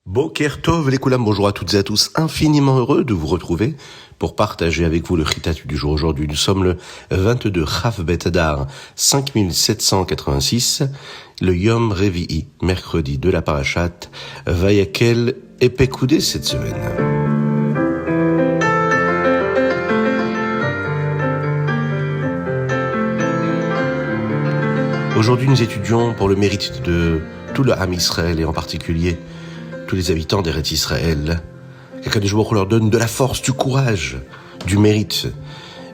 Boker Tov, les Koulam, bonjour à toutes et à tous, infiniment heureux de vous retrouver pour partager avec vous le Chitat du jour. Aujourd'hui, nous sommes le 22 Chav Bet Adar 5786, le Yom Revi'i, mercredi de la Parashat Vayakel et Pekoudé cette semaine. Aujourd'hui, nous étudions pour le mérite de tout le Ham Israël et en particulier tous les habitants d'Eretz Israël, qu'Akadosh Baruch Hu leur donne de la force, du courage, du mérite,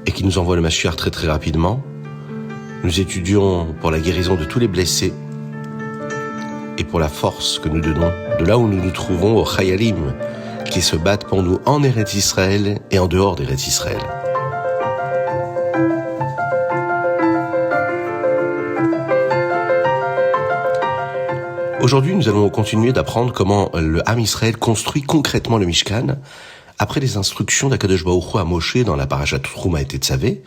et qui nous envoie le Mashiach très très rapidement. Nous étudions pour la guérison de tous les blessés, et pour la force que nous donnons de là où nous nous trouvons aux Chayalim, qui se battent pour nous en Eretz Israël et en dehors d'Eretz Israël. Aujourd'hui, nous allons continuer d'apprendre comment le Ham Israël construit concrètement le Mishkan après les instructions d'Akadosh Baruch Hu à Moshe dans la Parashat Trouma et Tetzavé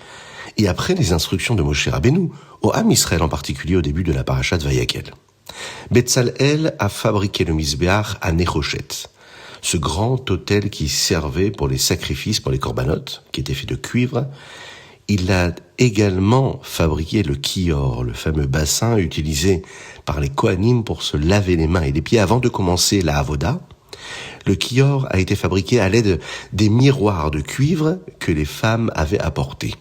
et après les instructions de Moshe Rabbeinu au Ham Israël en particulier au début de la Parashat Vayakel. Betzalel a fabriqué le Mizbeach à Nechoshet, ce grand autel qui servait pour les sacrifices, pour les korbanot, qui était fait de cuivre. Il a également fabriqué le kior, le fameux bassin utilisé par les Kohanim pour se laver les mains et les pieds avant de commencer la Avoda. Le kior a été fabriqué à l'aide des miroirs de cuivre que les femmes avaient apportés.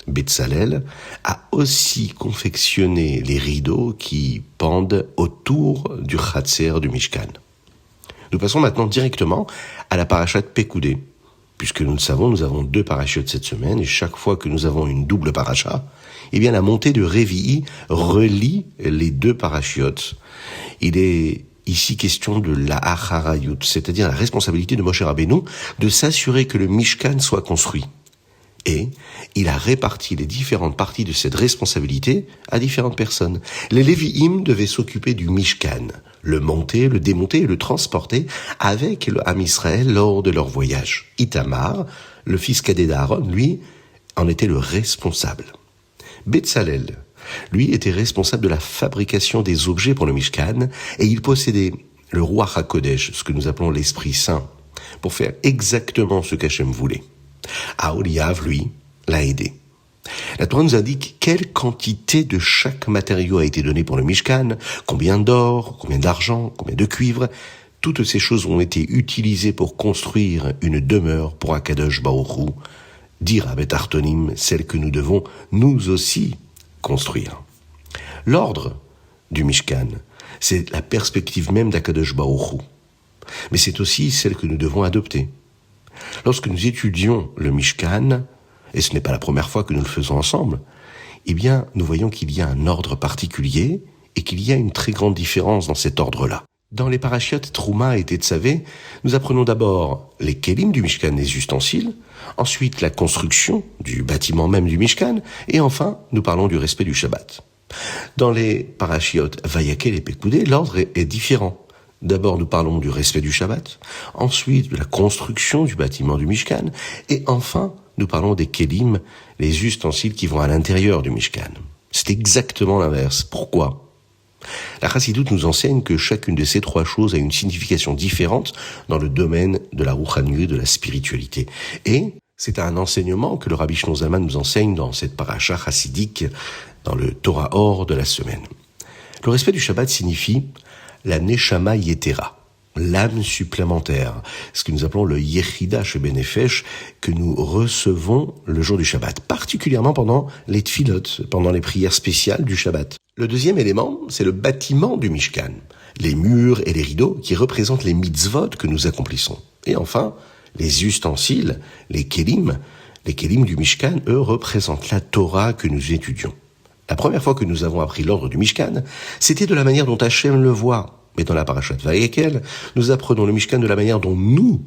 Betzalel a aussi confectionné les rideaux qui pendent autour du Chatzer du Mishkan. Nous passons maintenant directement à la Parashat Pekoudé. Puisque nous le savons, nous avons 2 parachiotes cette semaine, et chaque fois que nous avons une double paracha, eh bien la montée de Revi'i relie les 2 parachiotes. Il est ici question de la Acharayut, c'est-à-dire la responsabilité de Moshe Rabbeinu de s'assurer que le Mishkan soit construit. Et il a réparti les différentes parties de cette responsabilité à différentes personnes. Les Lévi'im devaient s'occuper du Mishkan, le monter, le démonter et le transporter avec le Ham Israël lors de leur voyage. Itamar, le fils cadet d'Aaron, lui, en était le responsable. Betzalel, lui, était responsable de la fabrication des objets pour le Mishkan et il possédait le Ruach HaKodesh, ce que nous appelons l'Esprit Saint, pour faire exactement ce qu'Hachem voulait. Aholiav, lui, l'a aidé. La Torah nous indique quelle quantité de chaque matériau a été donnée pour le Mishkan, combien d'or, combien d'argent, combien de cuivre. Toutes ces choses ont été utilisées pour construire une demeure pour Akadosh Baruch Hu, dire à Bet Artonim, celle que nous devons nous aussi construire. L'ordre du Mishkan, c'est la perspective même d'Akadosh Baruch Hu, mais c'est aussi celle que nous devons adopter. Lorsque nous étudions le Mishkan, et ce n'est pas la première fois que nous le faisons ensemble, eh bien, nous voyons qu'il y a un ordre particulier et qu'il y a une très grande différence dans cet ordre-là. Dans les parachiotes Trouma et Tetzavé, nous apprenons d'abord les kelim du Mishkan, les ustensiles, ensuite la construction du bâtiment même du Mishkan, et enfin, nous parlons du respect du Shabbat. Dans les parachiotes Vayakel et Pekoudé, l'ordre est différent. D'abord, nous parlons du respect du Shabbat, ensuite de la construction du bâtiment du Mishkan, et enfin, nous parlons des kelim, les ustensiles qui vont à l'intérieur du Mishkan. C'est exactement l'inverse. Pourquoi ? La Chassidoute nous enseigne que chacune de ces 3 choses a une signification différente dans le domaine de la rouchaniyut, de la spiritualité. Et c'est un enseignement que le Rabbi Shlomo Zalman nous enseigne dans cette paracha chassidique, dans le Torah Or de la semaine. Le respect du Shabbat signifie la Neshama Yetera, l'âme supplémentaire, ce que nous appelons le Yechida Shebenefesh, que nous recevons le jour du Shabbat, particulièrement pendant les tfilot, pendant les prières spéciales du Shabbat. Le deuxième élément, c'est le bâtiment du Mishkan, les murs et les rideaux qui représentent les mitzvot que nous accomplissons. Et enfin, les ustensiles, les kelim du Mishkan, eux, représentent la Torah que nous étudions. La première fois que nous avons appris l'ordre du Mishkan, c'était de la manière dont Hachem le voit. Mais dans la Parashat Vayakel, nous apprenons le Mishkan de la manière dont nous,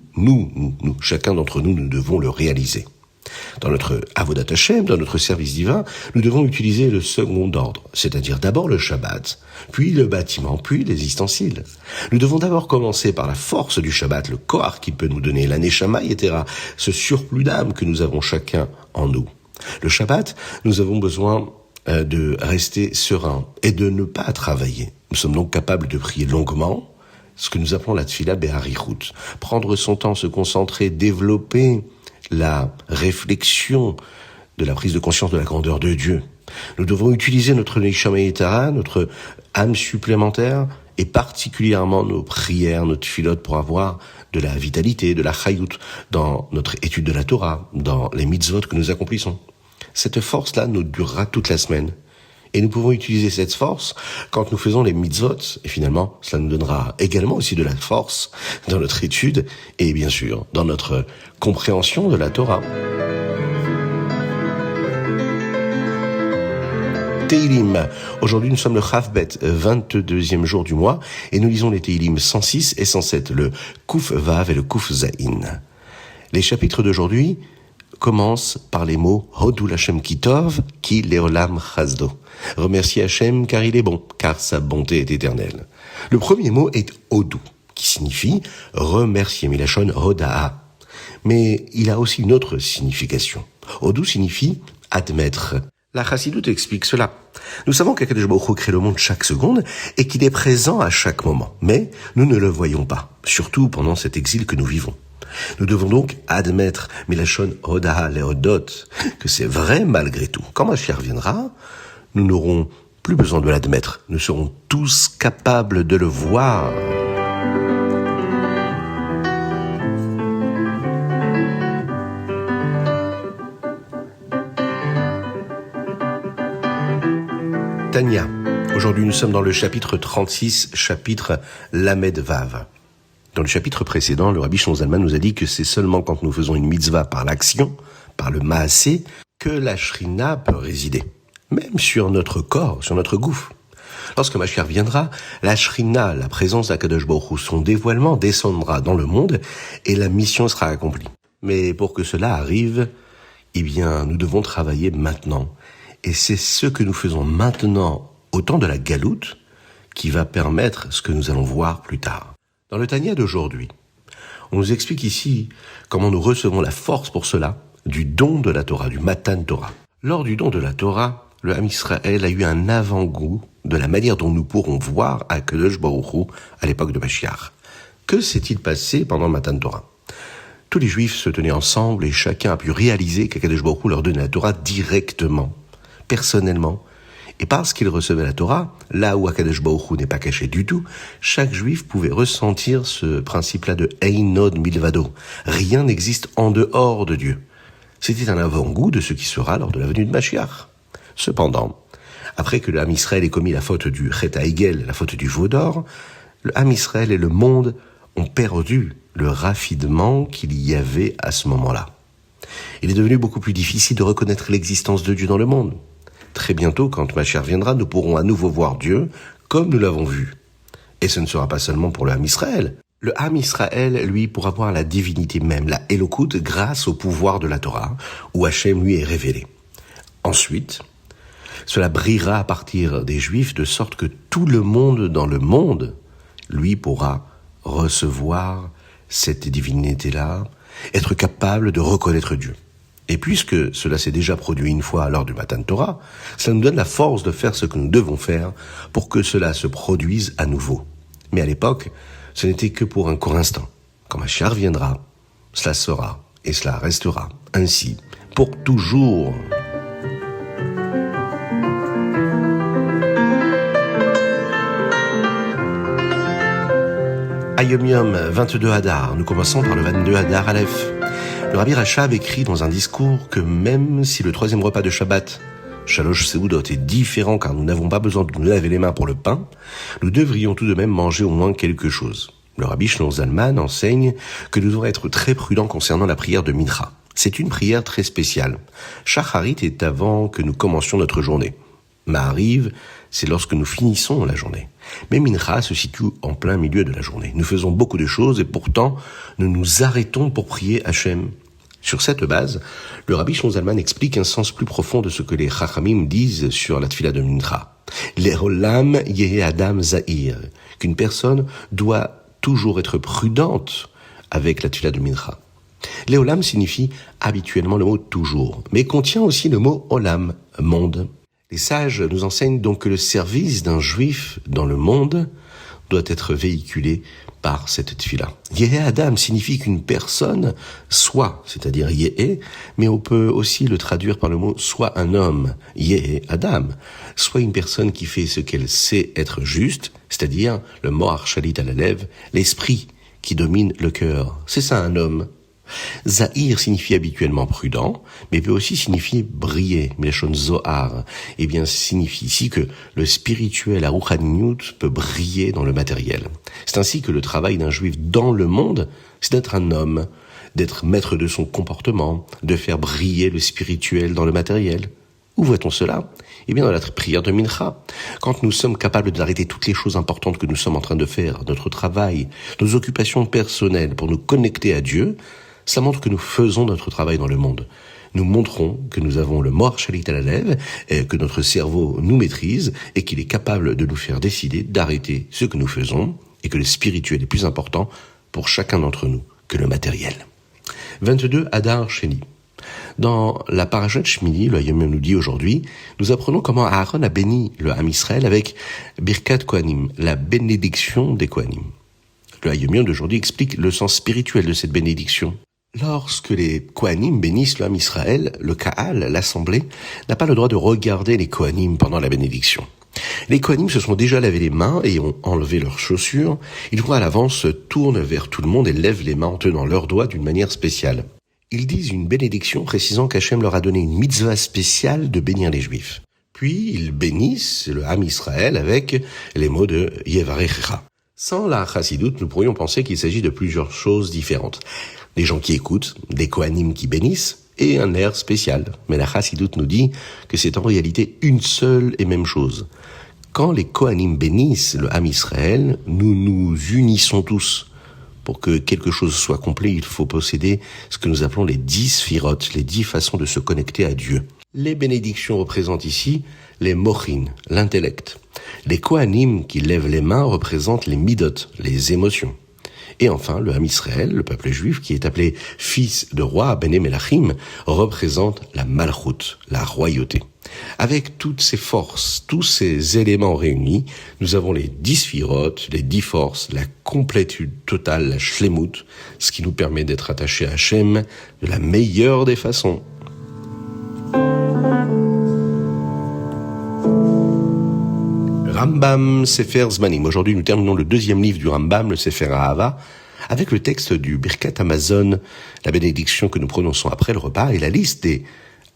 chacun d'entre nous, nous devons le réaliser. Dans notre Avodat Hashem, dans notre service divin, nous devons utiliser le second ordre, c'est-à-dire d'abord le Shabbat, puis le bâtiment, puis les ustensiles. Nous devons d'abord commencer par la force du Shabbat, le Koach qu'il peut nous donner, la Neshama Yetera, ce surplus d'âme que nous avons chacun en nous. Le Shabbat, nous avons besoin de rester serein et de ne pas travailler. Nous sommes donc capables de prier longuement, ce que nous appelons la tfila be'arichut. Prendre son temps, se concentrer, développer la réflexion de la prise de conscience de la grandeur de Dieu. Nous devons utiliser notre neshama yetara, notre âme supplémentaire, et particulièrement nos prières, notre tfilot, pour avoir de la vitalité, de la chayut dans notre étude de la Torah, dans les mitzvot que nous accomplissons. Cette force-là nous durera toute la semaine. Et nous pouvons utiliser cette force quand nous faisons les mitzvot. Et finalement, cela nous donnera également aussi de la force dans notre étude et bien sûr dans notre compréhension de la Torah. Teilim. Aujourd'hui, nous sommes le Chavbet, 22e jour du mois, et nous lisons les Teilim 106 et 107, le Kuf Vav et le Kuf Zain. Les chapitres d'aujourd'hui commencent par les mots Hodou Hashem Kitov, Ki Leolam Chazdo. Remerciez Hashem car il est bon, car sa bonté est éternelle. Le premier mot est Hodou, qui signifie remercier, Milachon Hodaa. Mais il a aussi une autre signification. Hodou signifie admettre. La Chassidoute explique cela. Nous savons qu'Akadosh Baruch Hu crée le monde chaque seconde et qu'il est présent à chaque moment. Mais nous ne le voyons pas, surtout pendant cet exil que nous vivons. Nous devons donc admettre, Milachon Hodaa Leodot, que c'est vrai malgré tout. Quand Mashiach viendra, nous n'aurons plus besoin de l'admettre. Nous serons tous capables de le voir. Tania. Aujourd'hui, nous sommes dans le chapitre 36, chapitre Lamed Vav. Dans le chapitre précédent, le Rabbi Shlomo Zalman nous a dit que c'est seulement quand nous faisons une mitzvah par l'action, par le maasé, que la shrina peut résider. Même sur notre corps, sur notre gouffre. Lorsque Mashiach viendra, la shrina, la présence d'Akadosh Baruch Hu, son dévoilement descendra dans le monde et la mission sera accomplie. Mais pour que cela arrive, nous devons travailler maintenant. Et c'est ce que nous faisons maintenant au temps de la galoute qui va permettre ce que nous allons voir plus tard. Dans le Tanya d'aujourd'hui, on nous explique ici comment nous recevons la force pour cela du don de la Torah, du Matan Torah. Lors du don de la Torah, le Ham Israël a eu un avant-goût de la manière dont nous pourrons voir Akadosh Baruch Hu à l'époque de Mashiach. Que s'est-il passé pendant le Matan Torah ? Tous les Juifs se tenaient ensemble et chacun a pu réaliser qu'Akadosh Baruch Hu leur donnait la Torah directement, personnellement, et parce qu'il recevait la Torah, là où Akadosh Baruch Hu n'est pas caché du tout, chaque Juif pouvait ressentir ce principe-là de Einod Milvado. Rien n'existe en dehors de Dieu. C'était un avant-goût de ce qui sera lors de la venue de Mashiach. Cependant, après que le Ham Israël ait commis la faute du Chet HaEgel, la faute du veau d'or, le Ham Israël et le monde ont perdu le raffinement qu'il y avait à ce moment-là. Il est devenu beaucoup plus difficile de reconnaître l'existence de Dieu dans le monde. Très bientôt, quand Mashiach viendra, nous pourrons à nouveau voir Dieu comme nous l'avons vu. Et ce ne sera pas seulement pour le Ham Israël. Le Ham Israël, lui, pourra voir la divinité même, la Elokut, grâce au pouvoir de la Torah, où Hachem lui est révélé. Ensuite, cela brillera à partir des Juifs, de sorte que tout le monde dans le monde, lui, pourra recevoir cette divinité-là, être capable de reconnaître Dieu. Et puisque cela s'est déjà produit une fois lors du Matan Torah, cela nous donne la force de faire ce que nous devons faire pour que cela se produise à nouveau. Mais à l'époque, ce n'était que pour un court instant. Quand Mashiach viendra, cela sera et cela restera ainsi pour toujours. Ayom Yom, 22 Hadar. Nous commençons par le 22 Hadar Aleph. Le Rabbi Rachab écrit dans un discours que même si le troisième repas de Shabbat, Shalosh Seudot, est différent car nous n'avons pas besoin de nous laver les mains pour le pain, nous devrions tout de même manger au moins quelque chose. Le Rabbi Shlomo Zalman enseigne que nous devons être très prudents concernant la prière de Mincha. C'est une prière très spéciale. Shacharit est avant que nous commencions notre journée. Ma'ariv, c'est lorsque nous finissons la journée. Mais Mincha se situe en plein milieu de la journée. Nous faisons beaucoup de choses et pourtant, nous nous arrêtons pour prier Hachem. Sur cette base, le Rabbi Shlomo Zalman explique un sens plus profond de ce que les Chachamim disent sur la tfila de Mincha. Le'olam yehe adam zahir, qu'une personne doit toujours être prudente avec la tfila de Mincha. Le'olam signifie habituellement le mot toujours, mais contient aussi le mot olam, monde. Les sages nous enseignent donc que le service d'un juif dans le monde doit être véhiculé par cette tefila. Yehé Adam signifie qu'une personne soit, c'est-à-dire Yehé, mais on peut aussi le traduire par le mot soit un homme, Yehé Adam, soit une personne qui fait ce qu'elle sait être juste, c'est-à-dire le Moar Shalit à la lèvre, l'esprit qui domine le cœur. C'est ça un homme. Zahir signifie habituellement prudent, mais peut aussi signifier briller, Melachon Zohar. Eh bien, signifie ici que le spirituel, la Rouhaniyut, peut briller dans le matériel. C'est ainsi que le travail d'un juif dans le monde, c'est d'être un homme, d'être maître de son comportement, de faire briller le spirituel dans le matériel. Où voit-on cela ? Eh bien, dans la prière de Mincha. Quand nous sommes capables d'arrêter toutes les choses importantes que nous sommes en train de faire, notre travail, nos occupations personnelles pour nous connecter à Dieu, ça montre que nous faisons notre travail dans le monde. Nous montrons que nous avons le Moar Shalit à la lèvre, et que notre cerveau nous maîtrise et qu'il est capable de nous faire décider d'arrêter ce que nous faisons et que le spirituel est plus important pour chacun d'entre nous que le matériel. 22 Adar Sheni. Dans la parashat Shmini, le Hayom nous dit aujourd'hui, nous apprenons comment Aaron a béni le Ham Israël avec Birkat Kohanim, la bénédiction des Kohanim. Le Hayom d'aujourd'hui explique le sens spirituel de cette bénédiction. Lorsque les Kohanim bénissent le Ham Israël, le Kahal, l'assemblée, n'a pas le droit de regarder les Kohanim pendant la bénédiction. Les Kohanim se sont déjà lavé les mains et ont enlevé leurs chaussures. Ils vont à l'avance, se tournent vers tout le monde et lèvent les mains en tenant leurs doigts d'une manière spéciale. Ils disent une bénédiction précisant qu'Hachem leur a donné une mitzvah spéciale de bénir les Juifs. Puis ils bénissent le Ham Israël avec les mots de Yevarecha. Sans la chassidoute, nous pourrions penser qu'il s'agit de plusieurs choses différentes. Des gens qui écoutent, des Kohanim qui bénissent, et un air spécial. Mais la chassidoute nous dit que c'est en réalité une seule et même chose. Quand les Kohanim bénissent le Ham Israël, nous nous unissons tous. Pour que quelque chose soit complet, il faut posséder ce que nous appelons les 10 sphirotes, les 10 façons de se connecter à Dieu. Les bénédictions représentent ici les mochin, l'intellect. Les Kohanim qui lèvent les mains représentent les midot, les émotions. Et enfin, le Ham Israël, le peuple juif, qui est appelé fils de roi, Bene Melachim, représente la Malchut, la royauté. Avec toutes ces forces, tous ces éléments réunis, nous avons les 10 sphirotes, les 10 forces, la complétude totale, la shlemut, ce qui nous permet d'être attachés à Hachem de la meilleure des façons. Rambam Sefer Zmanim. Aujourd'hui, nous terminons le deuxième livre du Rambam, le Sefer Ahava, avec le texte du Birkat Hamazon, la bénédiction que nous prononçons après le repas, et la liste des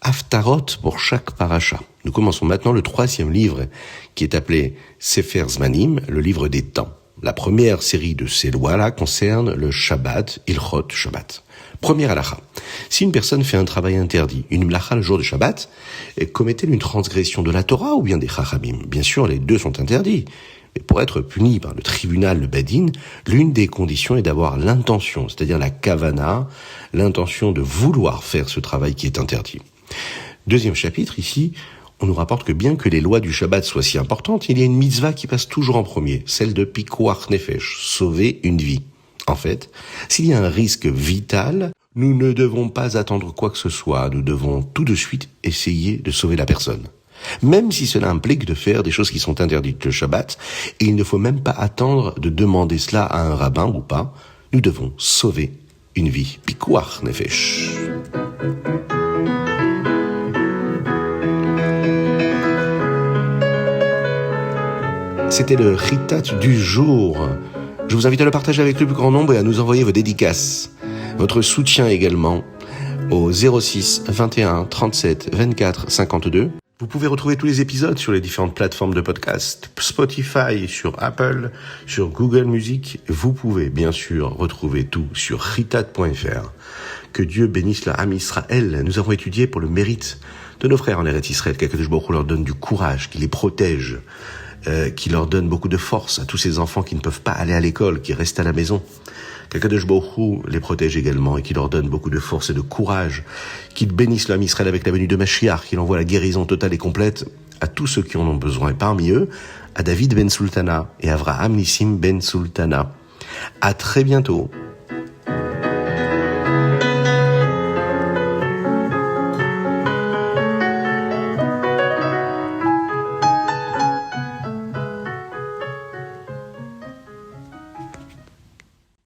Haftarot pour chaque paracha. Nous commençons maintenant le troisième livre, qui est appelé Sefer Zmanim, le livre des temps. La première série de ces lois-là concerne le Shabbat, Ilchot Shabbat. Première halakha. Si une personne fait un travail interdit, une mlacha le jour de Shabbat, commet-elle une transgression de la Torah ou bien des chachamim ? Bien sûr, les deux sont interdits. Mais pour être puni par le tribunal, le Badin, l'une des conditions est d'avoir l'intention, c'est-à-dire la kavana, l'intention de vouloir faire ce travail qui est interdit. Deuxième chapitre, ici, on nous rapporte que bien que les lois du Shabbat soient si importantes, il y a une mitzvah qui passe toujours en premier, celle de pikuach nefesh, sauver une vie. En fait, s'il y a un risque vital, nous ne devons pas attendre quoi que ce soit, nous devons tout de suite essayer de sauver la personne. Même si cela implique de faire des choses qui sont interdites le Shabbat, et il ne faut même pas attendre de demander cela à un rabbin ou pas, nous devons sauver une vie. Pikuach nefesh. C'était le Chitat du jour. Je vous invite à le partager avec le plus grand nombre et à nous envoyer vos dédicaces. Votre soutien également au 06 21 37 24 52. Vous pouvez retrouver tous les épisodes sur les différentes plateformes de podcast, Spotify, sur Apple, sur Google Music. Vous pouvez bien sûr retrouver tout sur chitat.fr. Que Dieu bénisse le Ham Israël. Nous avons étudié pour le mérite de nos frères en Eretz Israël, qu'Akadosh Baruch Hu leur donne du courage, qu'il les protège, qui leur donne beaucoup de force à tous ces enfants qui ne peuvent pas aller à l'école, qui restent à la maison. Qu'Akadosh Baruch Hu les protège également et qui leur donne beaucoup de force et de courage. Qu'il bénisse le Ham Israël avec la venue de Mashiach, qu'il envoie la guérison totale et complète à tous ceux qui en ont besoin. Et parmi eux, à David ben Sultana et Avraham Nissim ben Sultana. À très bientôt.